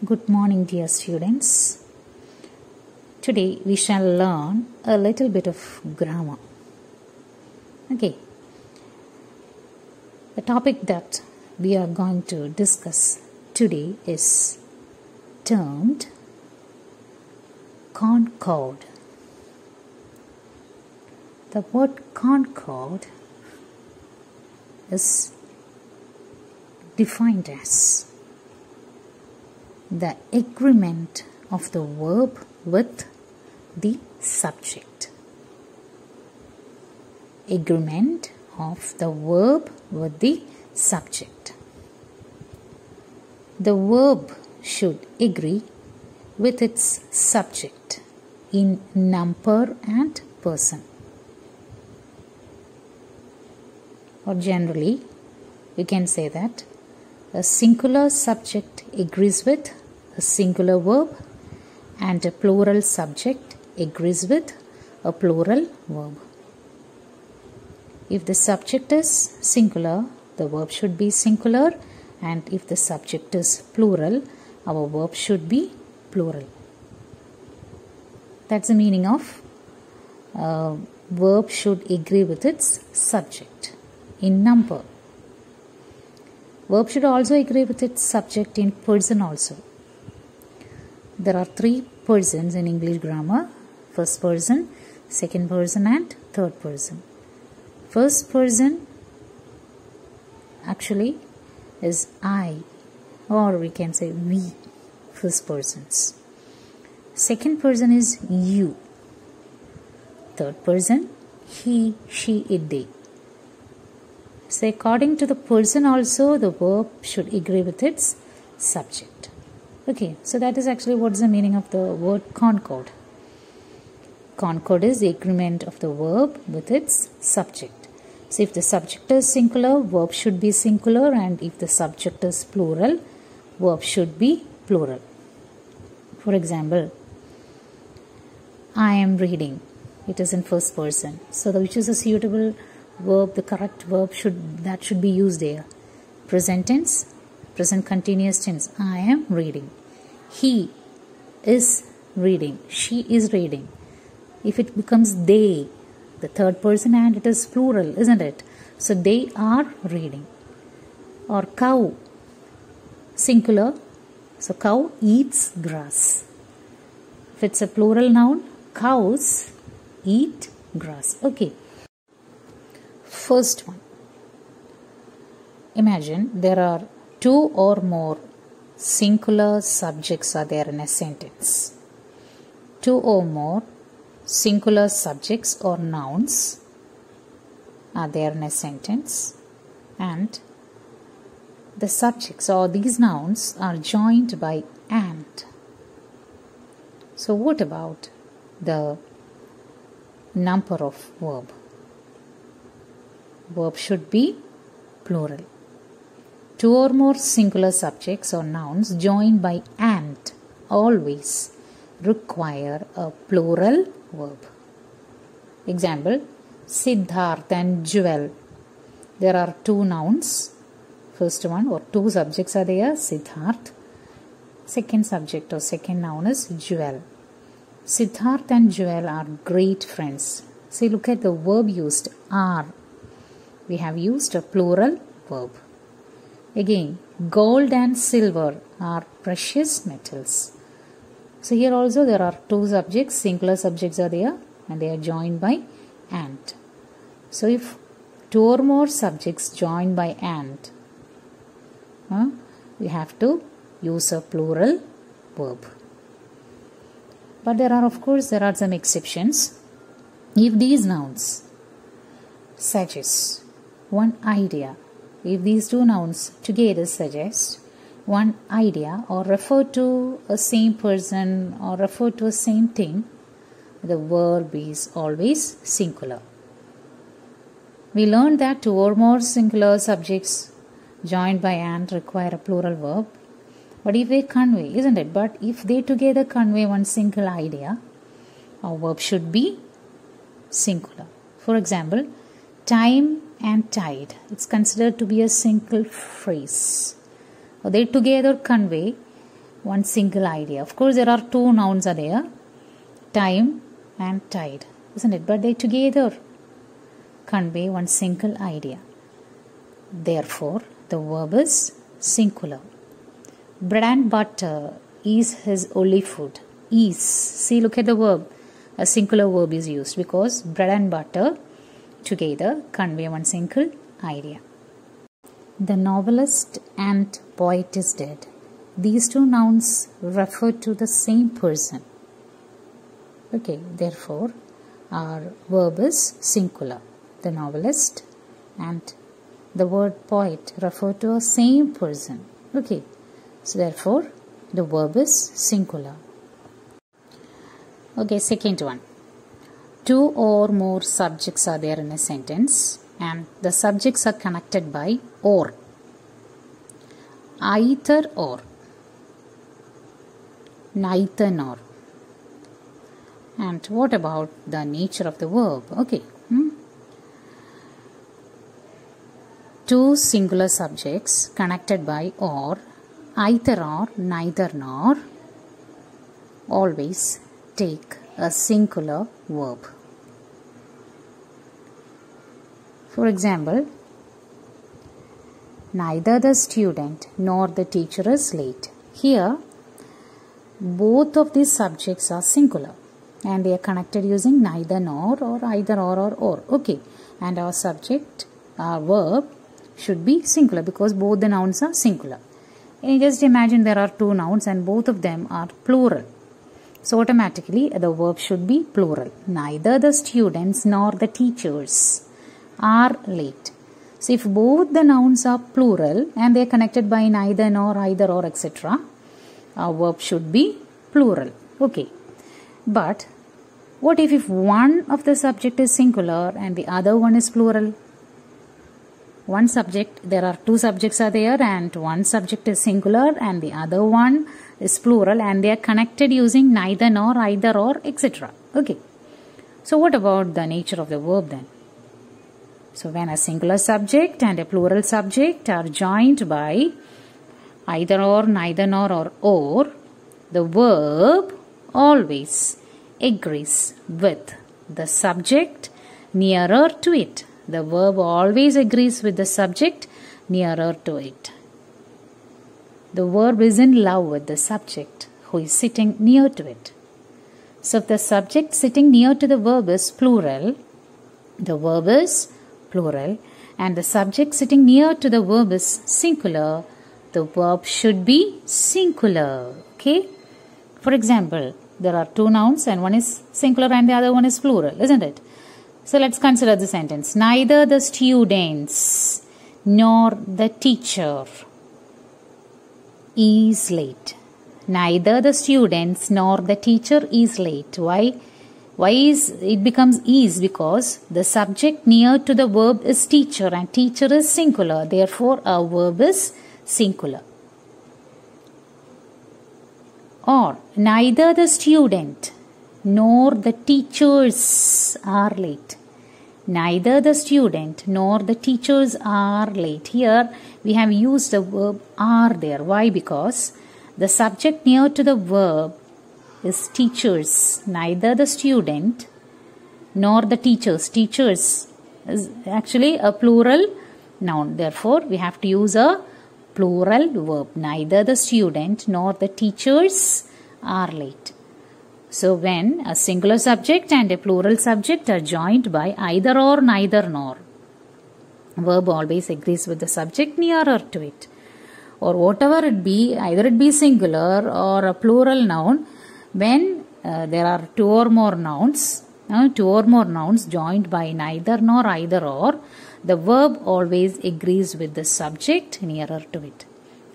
Good morning, dear students. Today we shall learn a little bit of grammar. Okay. The topic that we are going to discuss today is termed concord. The word concord is defined as the agreement of the verb with the subject. Agreement of the verb with the subject. The verb should agree with its subject in number and person. Or generally, we can say that a singular subject agrees with a singular verb and a plural subject agrees with a plural verb. If the subject is singular, the verb should be singular, and if the subject is plural, our verb should be plural. That's the meaning of verb should agree with its subject in number. Verb should also agree with its subject in person also. There are three persons in English grammar: first person, second person, and third person. First person actually is I, or we can say we, first persons. Second person is you. Third person, he, she, it, they. So according to the person also, the verb should agree with its subject. Okay, so that is actually what is the meaning of the word concord. Concord is the agreement of the verb with its subject. So if the subject is singular, verb should be singular, and if the subject is plural, verb should be plural. For example, I am reading. It is in first person. So which is a suitable verb, the correct verb should be used there. Present tense, present continuous tense. I am reading. He is reading. She is reading. If it becomes they, the third person, and it is plural, isn't it? So they are reading. Or cow, singular. So cow eats grass. If it's a plural noun, cows eat grass. Okay. First one. Imagine there are two or more singular subjects are there in a sentence. Two or more singular subjects or nouns are there in a sentence, and the subjects or these nouns are joined by and. So what about the number of verb? Verb should be plural. Two or more singular subjects or nouns joined by and always require a plural verb. Example, Sidharth and Jewel. There are two nouns. First one or two subjects are there, Sidharth. Second subject or second noun is Jewel. Sidharth and Jewel are great friends. See, look at the verb used, are. We have used a plural verb. Again, gold and silver are precious metals. So here also there are two subjects, singular subjects are there, and they are joined by and. So if two or more subjects joined by and, we have to use a plural verb. But there are some exceptions. If these nouns suggest one idea, if these two nouns together suggest one idea or refer to a same person or refer to a same thing, the verb is always singular. We learned that two or more singular subjects joined by and require a plural verb. But if they convey, isn't it? But if they together convey one single idea, our verb should be singular. For example, time and tide. It's considered to be a single phrase. They together convey one single idea. Of course, there are two nouns are there, time and tide, isn't it? But they together convey one single idea. Therefore, the verb is singular. Bread and butter is his only food. Is. See, look at the verb. A singular verb is used because bread and butter together convey one single idea. The novelist and poet is dead. These two nouns refer to the same person. Okay, therefore, our verb is singular. The novelist and the word poet refer to a same person. Okay, so therefore, the verb is singular. Okay, second one. Two or more subjects are there in a sentence and the subjects are connected by or. Either or. Neither nor. And what about the nature of the verb? Okay. Two singular subjects connected by or, either or, neither nor, always take a singular verb. For example, neither the student nor the teacher is late. Here, both of these subjects are singular and they are connected using neither nor or either or. Okay, and our subject, our verb should be singular because both the nouns are singular. And just imagine there are two nouns and both of them are plural. So automatically the verb should be plural. Neither the students nor the teachers are late. So if both the nouns are plural and they are connected by neither nor, either or, etc., our verb should be plural. Okay. But what if one of the subject is singular and the other one is plural? One subject, there are two subjects are there and one subject is singular and the other one is plural and they are connected using neither nor, either or, etc. Okay. So what about the nature of the verb then? So when a singular subject and a plural subject are joined by either or, neither nor or, the verb always agrees with the subject nearer to it. The verb always agrees with the subject nearer to it. The verb is in love with the subject who is sitting near to it. So if the subject sitting near to the verb is plural, the verb is plural, and the subject sitting near to the verb is singular, the verb should be singular. Okay? For example, there are two nouns and one is singular and the other one is plural, isn't it? So let's consider the sentence. Neither the students nor the teacher is late. Neither the students nor the teacher is late. Why is it becomes is? Because the subject near to the verb is teacher and teacher is singular. Therefore, our verb is singular. Or neither the student nor the teachers are late. Neither the student nor the teachers are late. Here we have used the verb are there. Why? Because the subject near to the verb is teachers. Neither the student nor the teachers. Teachers is actually a plural noun. Therefore, we have to use a plural verb. Neither the student nor the teachers are late. So when a singular subject and a plural subject are joined by either or, neither nor, verb always agrees with the subject nearer to it. Or whatever it be, either it be singular or a plural noun, when there are two or more nouns joined by neither nor, either or, the verb always agrees with the subject nearer to it.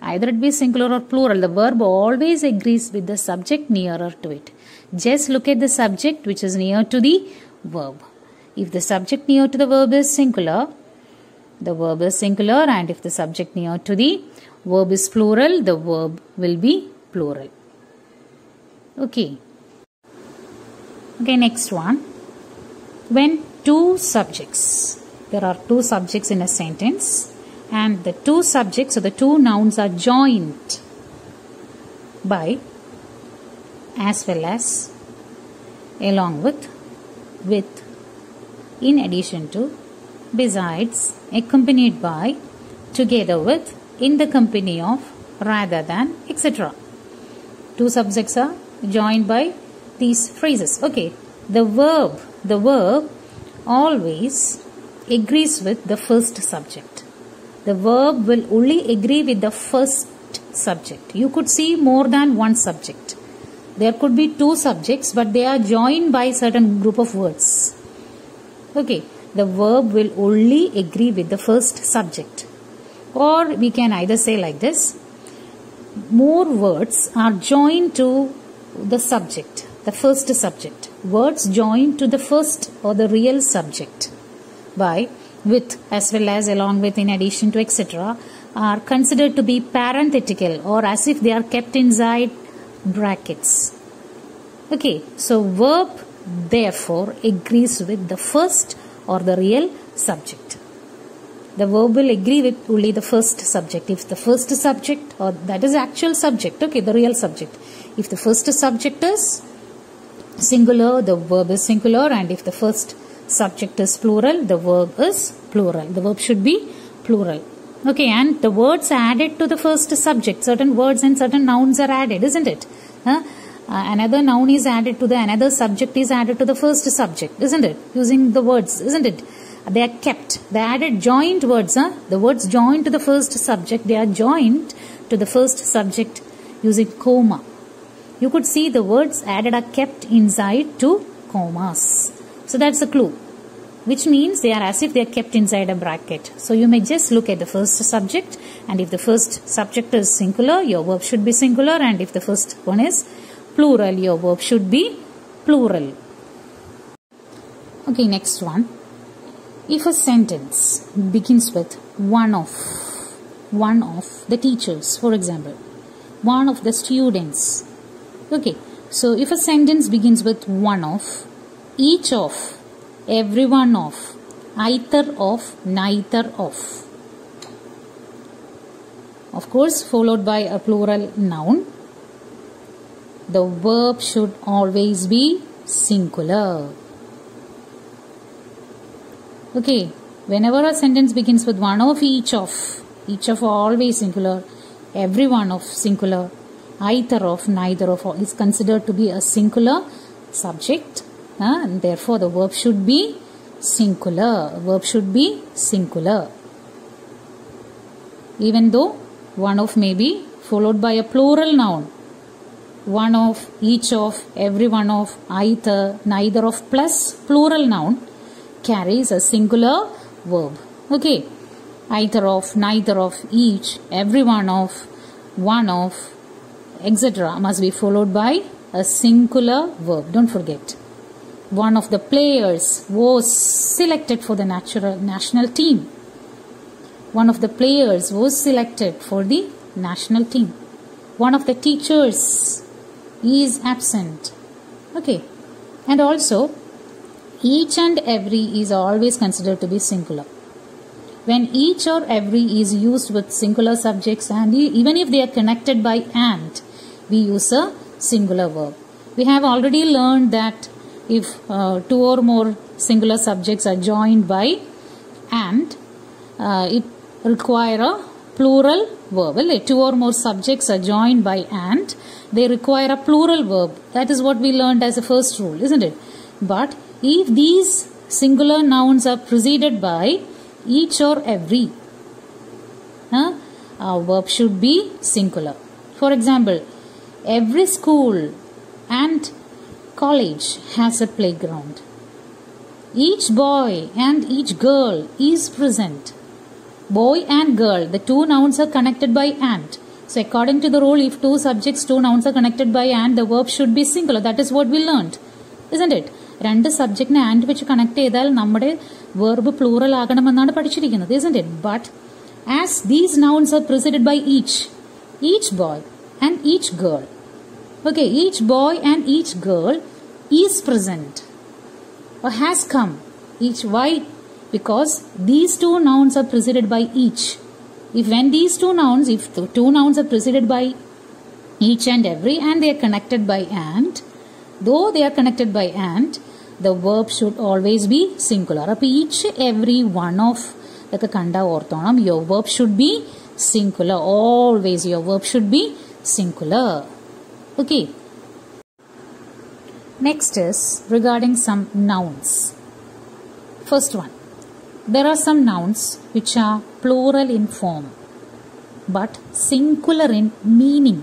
Either it be singular or plural, the verb always agrees with the subject nearer to it. Just look at the subject which is near to the verb. If the subject near to the verb is singular, the verb is singular, and if the subject near to the verb is plural, the verb will be plural. Okay. Okay, next one. When two subjects, there are two subjects in a sentence, and the two subjects or the two nouns are joined by, as well as, along with, in addition to, besides, accompanied by, together with, in the company of, rather than, etc. Two subjects are joined by these phrases. Okay, the verb always agrees with the first subject. The verb will only agree with the first subject. You could see more than one subject. There could be two subjects, but they are joined by certain group of words. Okay, the verb will only agree with the first subject. Or we can either say like this: more words are joined to the subject, the first subject. Words joined to the first or the real subject by, with, as well as, along with, in addition to, etc. are considered to be parenthetical, or as if they are kept inside brackets. Okay, so verb therefore agrees with the first or the real subject. The verb will agree with only the first subject. If the first subject, or that is actual subject, okay, the real subject. If the first subject is singular, the verb is singular, and if the first subject is plural, the verb is plural. The verb should be plural. Okay, and the words added to the first subject. Certain words and certain nouns are added, isn't it? Another noun is added to the, another subject is added to the first subject, isn't it? Using the words, isn't it? They are kept. They added joined words. The words joined to the first subject. They are joined to the first subject using comma. You could see the words added are kept inside two commas. So that's a clue. Which means they are as if they are kept inside a bracket. So you may just look at the first subject, and if the first subject is singular, your verb should be singular, and if the first one is plural, your verb should be plural. Okay, next one. If a sentence begins with one of the teachers, for example, one of the students. Okay, so if a sentence begins with one of, each of, every one of, either of, neither of. Of course, followed by a plural noun. The verb should always be singular. Okay, whenever a sentence begins with one of, each of always singular, every one of singular, either of, neither of is considered to be a singular subject, and therefore the verb should be singular. Verb should be singular. Even though one of may be followed by a plural noun. One of, each of, every one of, either, neither of plus plural noun carries a singular verb. Okay, either of, neither of, each, every one of, etc. must be followed by a singular verb. Don't forget. One of the players was selected for the national team. One of the players was selected for the national team. One of the teachers is absent. Okay, and also each and every is always considered to be singular. When each or every is used with singular subjects, and even if they are connected by and, we use a singular verb. We have already learned that if two or more singular subjects are joined by and, it require a plural verb. Well, two or more subjects are joined by and, they require a plural verb. That is what we learned as a first rule, isn't it? But if these singular nouns are preceded by each or every, our verb should be singular. For example, every school and college has a playground. Each boy and each girl is present. Boy and girl, the two nouns are connected by and. So according to the rule, if two subjects, two nouns are connected by and, the verb should be singular. That is what we learned, isn't it? രണ്ട് സബ്ജക്റ്റിനെ and വെച്ച് connect ചെയ്താൽ നമ്മുടെ verb plural ആകണമെന്നാണ് പഠിച്ചിരിക്കുന്നത്, isn't it? But as these nouns are preceded by each boy and each girl, okay, each boy and each girl is present or has come. Why? Because these two nouns are preceded by each. If the two nouns are preceded by each and every, and they are connected by and. Though they are connected by and, the verb should always be singular. Up each every one of the kanda orthonam, your verb should be singular. Always your verb should be singular. Okay. Next is regarding some nouns. First one. There are some nouns which are plural in form but singular in meaning.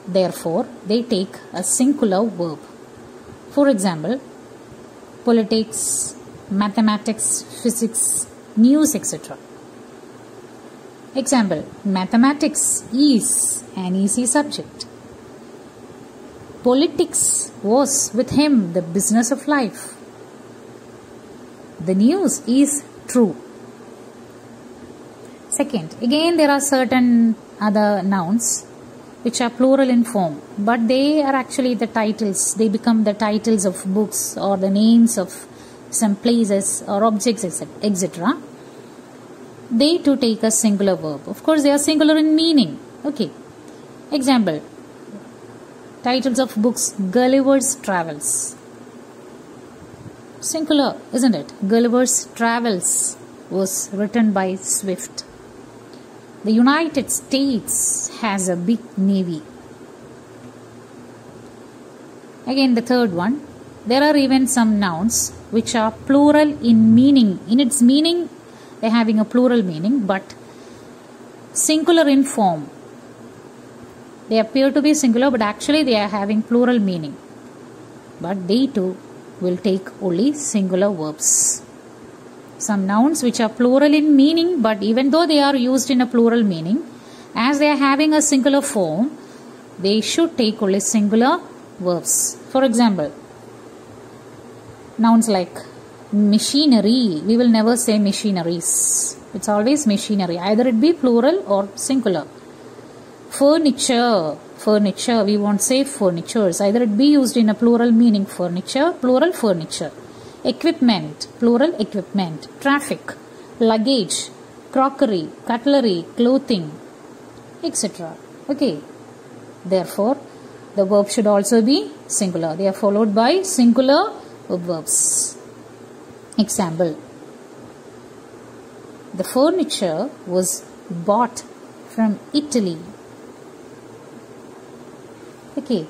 Therefore, they take a singular verb. For example, politics, mathematics, physics, news, etc. Example, mathematics is an easy subject. Politics was with him the business of life. The news is true. Second, again there are certain other nouns which are plural in form, but they are actually the titles. They become the titles of books or the names of some places or objects, etc. They too take a singular verb. Of course, they are singular in meaning. Okay. Example, titles of books, Gullivers Travels. Singular, isn't it? Gullivers Travels was written by Swift. The United States has a big navy. Again, the third one. There are even some nouns which are plural in meaning. In its meaning, they are having a plural meaning, but singular in form. They appear to be singular, but actually they are having plural meaning. But they too will take only singular verbs. Some nouns which are plural in meaning, but even though they are used in a plural meaning, as they are having a singular form, they should take only singular verbs. For example, nouns like machinery, we will never say machineries. It's always machinery. Either it be plural or singular. Furniture, we won't say furnitures. Either it be used in a plural meaning furniture, plural furniture. Equipment, plural equipment. Traffic, luggage, crockery, cutlery, clothing, etc. Okay. Therefore, the verb should also be singular. They are followed by singular verbs. Example, the furniture was bought from Italy. Okay.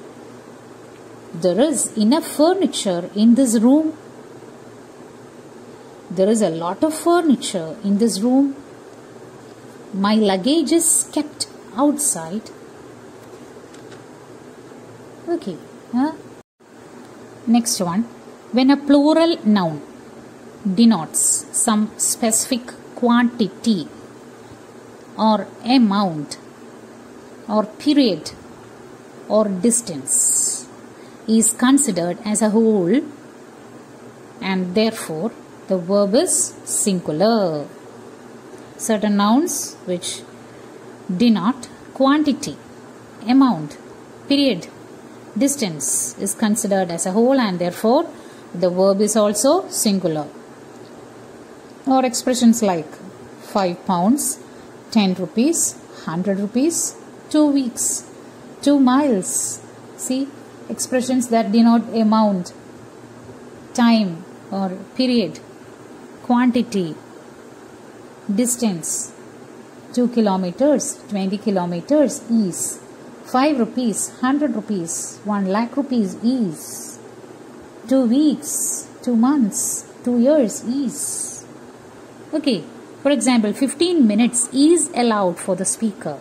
There is enough furniture in this room. There is a lot of furniture in this room. My luggage is kept outside. Okay. Next one. When a plural noun denotes some specific quantity or amount or period or distance is considered as a whole, and therefore the verb is singular. Certain nouns which denote quantity, amount, period, distance is considered as a whole, and therefore the verb is also singular. Or expressions like 5 pounds, 10 rupees, 100 rupees, 2 weeks, 2 miles. See, expressions that denote amount, time or period, quantity, distance. 2 kilometers, 20 kilometers is. 5 rupees, 100 rupees, 1 lakh rupees is. 2 weeks, 2 months, 2 years is. Okay, for example, 15 minutes is allowed for the speaker.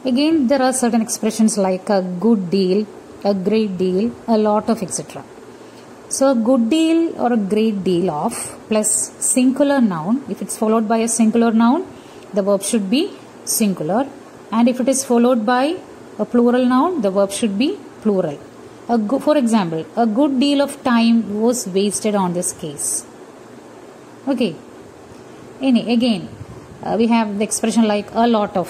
Again, there are certain expressions like a good deal, a great deal, a lot of, etc. So, a good deal or a great deal of plus singular noun. If it's followed by a singular noun, the verb should be singular. And if it is followed by a plural noun, the verb should be plural. For example, a good deal of time was wasted on this case. Okay. Again, we have the expression like a lot of.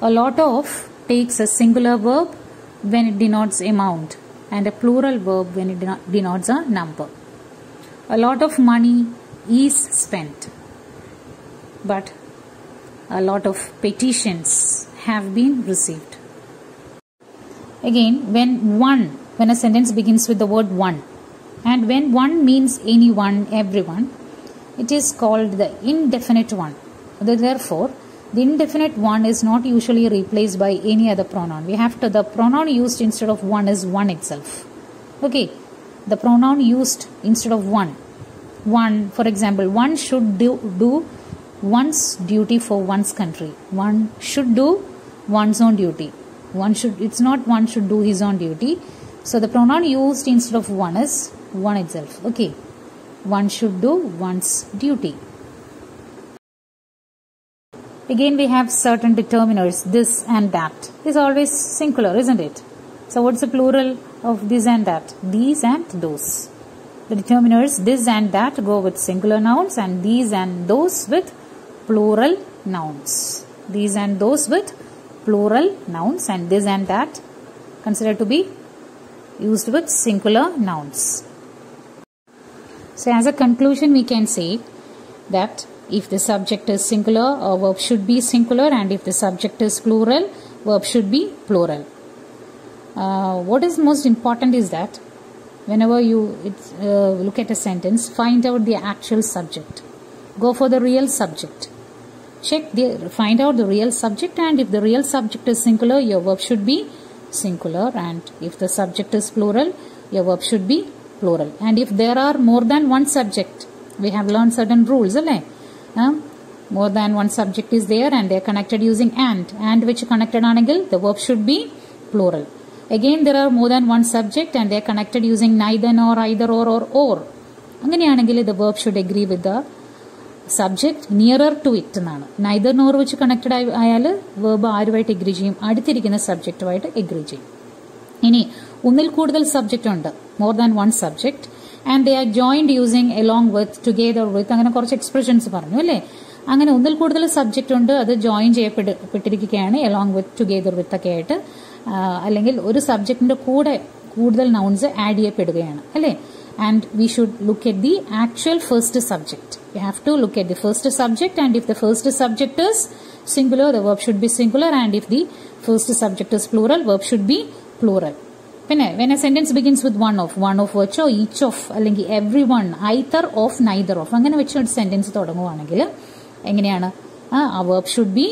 A lot of takes a singular verb when it denotes amount and a plural verb when it denotes a number. A lot of money is spent, but a lot of petitions have been received. Again, when a sentence begins with the word one, and when one means anyone, everyone, it is called the indefinite one. Therefore, the indefinite one is not usually replaced by any other pronoun. The pronoun used instead of one is one itself. Okay, the pronoun used instead of one. One, for example, one should do one's duty for one's country. One should do one's own duty. It's not one should do his own duty. So the pronoun used instead of one is one itself. Okay, one should do one's duty. Again, we have certain determiners, this and that. It's always singular, isn't it? So what's the plural of this and that? These and those. The determiners this and that go with singular nouns, and these and those with plural nouns. These and those with plural nouns, and this and that considered to be used with singular nouns. So as a conclusion, we can say that if the subject is singular, a verb should be singular, and if the subject is plural, verb should be plural. What is most important is that whenever you look at a sentence, find out the actual subject. Go for the real subject. Find out the real subject, and if the real subject is singular, your verb should be singular, and if the subject is plural, your verb should be plural. And if there are more than one subject, we have learned certain rules, more than one subject is there and they are connected using and which connected angle, the verb should be plural. Again, there are more than one subject and they are connected using neither nor, either or. അങ്ങനെയാണെങ്കിൽ the verb should agree with the subject nearer to it എന്നാണ്. neither nor വെച്ച് connected ആയാൽ verb ആരുമായിട്ട് agree ചെയ്യും? അടുത്തിരിക്കുന്ന സബ്ജക്റ്റുമായിട്ട് agree ചെയ്യും. ഇനി ഒന്നിൽ കൂടുതൽ സബ്ജക്റ്റ് ഉണ്ട്, more than one subject, and they are joined using along with, together വിത്ത്, അങ്ങനെ കുറച്ച് എക്സ്പ്രഷൻസ് പറഞ്ഞു അല്ലേ. അങ്ങനെ ഒന്നിൽ കൂടുതൽ സബ്ജക്റ്റ് ഉണ്ട്, അത് ജോയിൻ ചെയ്യപ്പെട്ടിരിക്കുകയാണ് എലോങ് വിത്ത്, ടുഗെദർ വിത്ത് ഒക്കെ ആയിട്ട്. അല്ലെങ്കിൽ ഒരു സബ്ജക്റ്റിന്റെ കൂടെ കൂടുതൽ നൗൺസ് ആഡ് ചെയ്യപ്പെടുകയാണ് അല്ലേ. And we should look at the actual first subject. We have to look at the first subject, and if the first subject is singular, the verb should be singular, and if the first subject is plural, verb should be plural. When a sentence begins with one of which or each of, അല്ലെങ്കിൽ everyone, either of, neither of, അങ്ങനെ വെച്ച് ഒരു sentence തുടങ്ങുവാണെങ്കിൽ എങ്ങനെയാണ്? ആ verb should be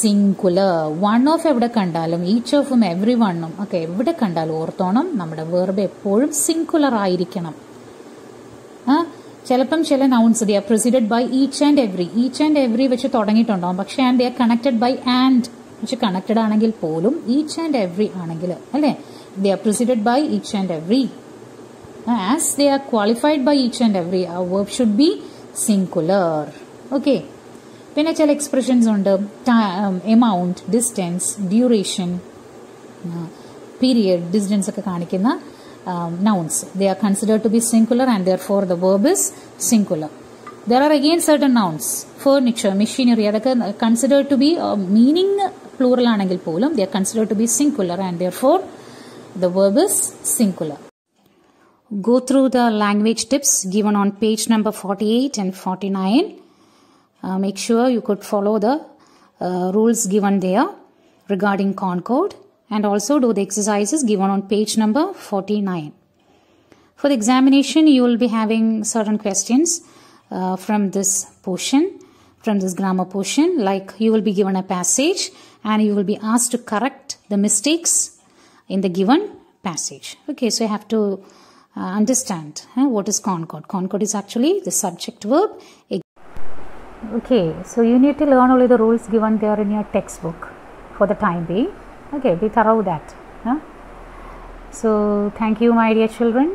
singular. one of എവിടെ കണ്ടാലും, each of every one ഒക്കെ എവിടെ കണ്ടാലും ഓർത്തോണം, നമ്മുടെ verb എപ്പോഴും സിംഗുലർ ആയിരിക്കണം. ചിലപ്പം ചില nouns they are preceded by each and every വെച്ച് തുടങ്ങിയിട്ടുണ്ടാവും, പക്ഷെ and they are connected by and വെച്ച് കണക്റ്റഡ് ആണെങ്കിൽ പോലും each and every ആണെങ്കിൽ അല്ലേ, they are preceded by each and every. As they are qualified by each and every, our verb should be singular. Okay. പിന്നെ ചില expressions ഉണ്ട്, amount, distance, duration, period, distance ഒക്കെ കാണിക്കുന്ന nouns. They are considered to be singular and therefore the verb is singular. There are again certain nouns, furniture, machinery, അതൊക്കെ considered to be meaning plural ആണെങ്കിൽ പോലും they are considered to be singular and therefore the verb is singular. Go through the language tips given on page number 48 and 49. Make sure you could follow the rules given there regarding Concord, and also do the exercises given on page number 49. For the examination, you will be having certain questions from this portion, from this grammar portion, like you will be given a passage and you will be asked to correct the mistakes in the given passage. Okay, so you have to understand what is Concord. Concord is actually the subject verb. Okay, so you need to learn only the rules given there in your textbook for the time being. Okay, be thorough with that. So thank you, my dear children.